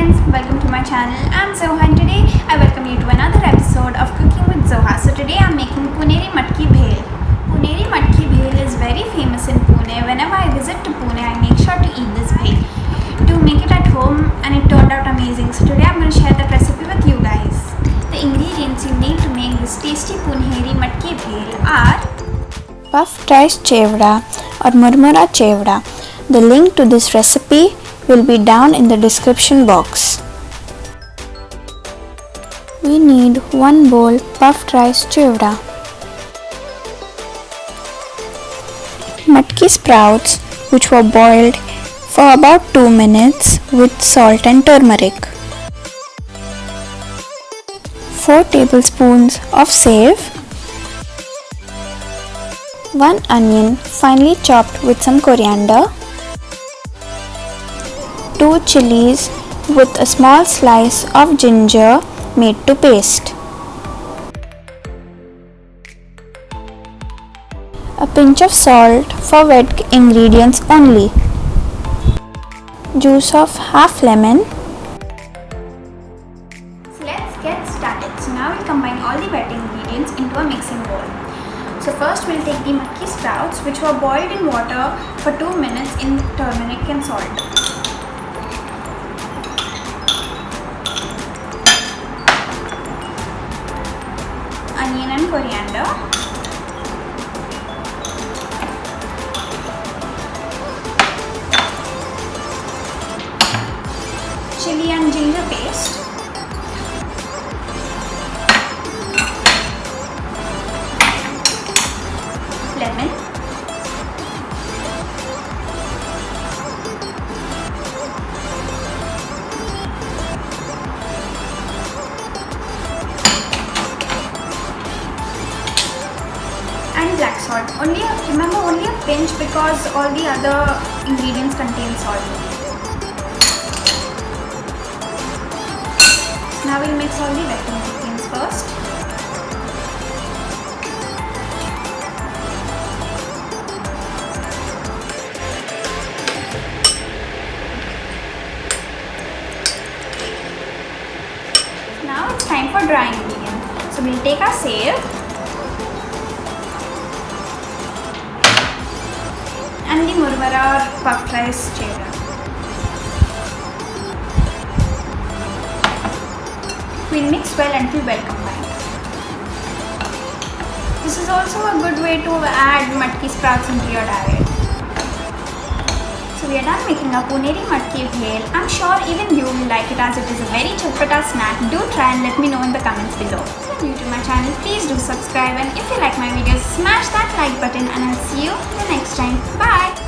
friends, welcome to my channel. I'm Zoha and today I welcome you to another episode of Cooking with Zoha. So today I'm making Puneri Matki Bhel. Puneri Matki Bhel is very famous in Pune. Whenever I visit to Pune, I make sure to eat this bhel. To make it at home and it turned out amazing. So today I'm going to share that recipe with you guys. The ingredients you need to make this tasty Puneri Matki Bhel are puffed rice chivda or murmura chivda. The link to this recipe will be down in the description box. We need 1 bowl puffed rice chivda, matki sprouts which were boiled for about 2 minutes with salt and turmeric, 4 tablespoons of save, 1 onion finely chopped with some coriander, 2 chillies with a small slice of ginger made to paste, a pinch of salt for wet ingredients only, juice of half lemon. So let's get started. So now we'll combine all the wet ingredients into a mixing bowl. So first we'll take the matki sprouts which were boiled in water for 2 minutes in turmeric and salt. Onion and coriander. Chilli and ginger paste. Lemon. And black salt. Remember only a pinch because all the other ingredients contain salt. Now we'll mix all the wet ingredients first. Now it's time for dry ingredients. So we'll take our save and the murmura or puffed rice chivda. We'll mix well until well combined. This is also a good way to add matki sprouts into your diet. So we are done making our Puneri Matki Bhel. I'm sure even you will like it as it is a very chatpati snack. Do try and let me know in the comments below. If you're new to my channel, please do subscribe, and if you like my videos, smash that like button, and I'll see you the next time. Bye!